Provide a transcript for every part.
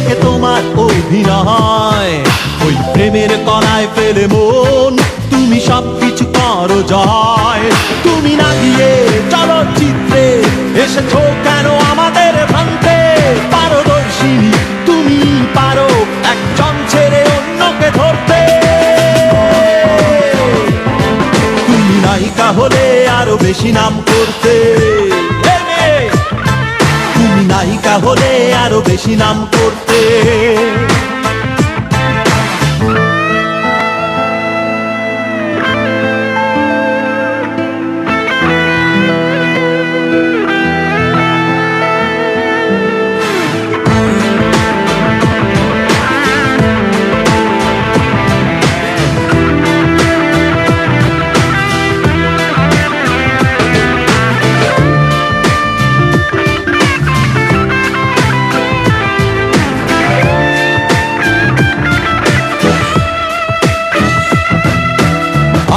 দেখে তোমার অভিনয়। ওই প্রেমের কলায় ফেলে মন তুমি সবকিছু করো জয়। তুমি না গিয়ে চলচ্চিত্রে এসেছো কেন আমাদের ভাঙতে? পারদর্শিনী তুমি পারো একজন ছেড়ে অন্যকে ধরতে। তুমি নায়িকা হলে আরো বেশি নাম করতে। তুমি নায়িকা হলে আরো বেশি নাম করতে।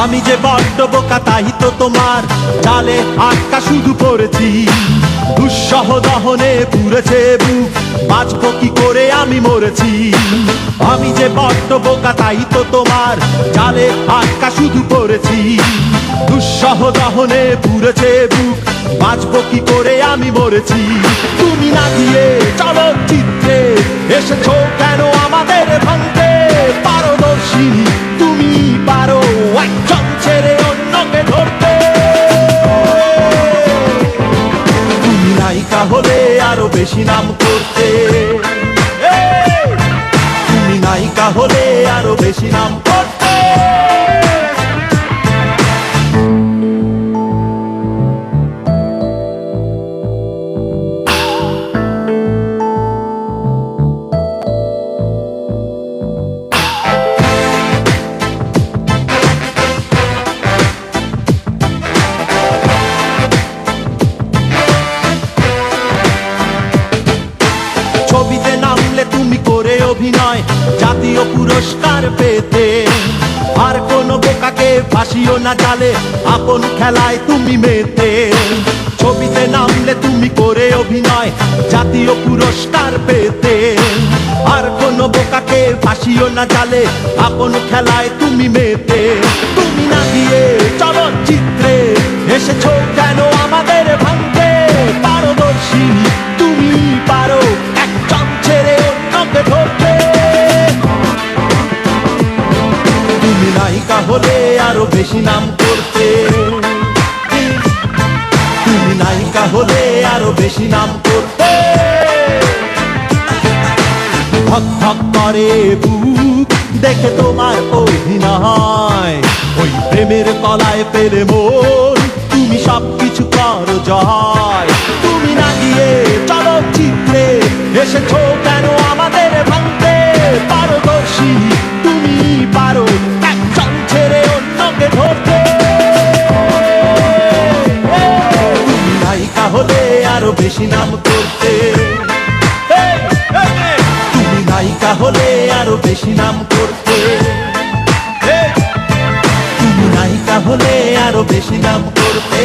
আমি যে বড্ড বোকা তাই তো তোমার জালে আটকা শুধু পড়েছি। দুঃসহ দহনে পুড়েছে বুক, বাঁচবো কি করে আমি মরেছি। আমি যে বড্ড বোকা তাই তো তোমার জালে আটকা শুধু পড়েছি। দুঃসহ দহনে পুড়েছে বুক, বাঁচবো কি করে আমি মরেছি। তুমি না গিয়ে চলচ্চিত্রে এসেছো কেন আমাদের ভাঙতে? পারদর্শিনী তুমি পারো একজন ছেড়ে অন্যকে ধরতে। তুমি নায়িকা হলে আরো বেশি নাম করতে। তুমি নায়িকা হলে আরো বেশি নাম করতে। ছবিতে নামলে তুমি করে অভিনয় জাতীয় পুরস্কার পেতে। আর কোনো বোকাকে ফাঁসিও না জালে আপন খেলায় তুমি মেতে। ছবিতে নামলে তুমি করে অভিনয় জাতীয় পুরস্কার পেতে। আর কোনো বোকাকে ফাঁসিও না জালে আপন খেলায় তুমি মেতে। তুমি না গিয়ে চলচ্চিত্রে এসেছো কেন আমাদের ভাঙতে? পারদর্শিনী তুমি পারো একজন ছেড়ে অন্যকে ধরতে। তুমি নায়িকা হলে আরো বেশি নাম করতে। তুমি নায়িকা হলে আরো বেশি নাম করতে। ধক ধক করে বুক দেখে তোমার অভিনয়। ওই প্রেমের কলায় ফেলে মন তুমি সবকিছু করো জয়। তুমি না গিয়ে চলচ্চিত্রে এসেছো কেন আমাদের ভাঙতে? পারদর্শিনী তুমি পারো একজন ছেড়ে অন্যকে ধরতে। তুমি নায়িকা হলে আরো বেশি নাম করতে। তুমি নায়িকা হলে আরো বেশি নাম করতে। তুমি নায়িকা হলে আরো বেশি নাম করতে।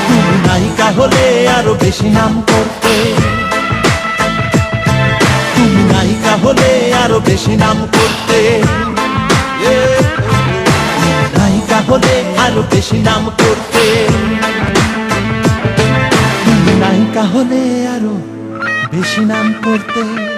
তুমি নায়িকা হলে আরো বেশি নাম করতে। তুমি নায়িকা হলে আরো বেশি নাম করতে। নায়িকা হলে আরো বেশি নাম করতে। তুমি নায়িকা হলে আরো বেশি নাম করতে।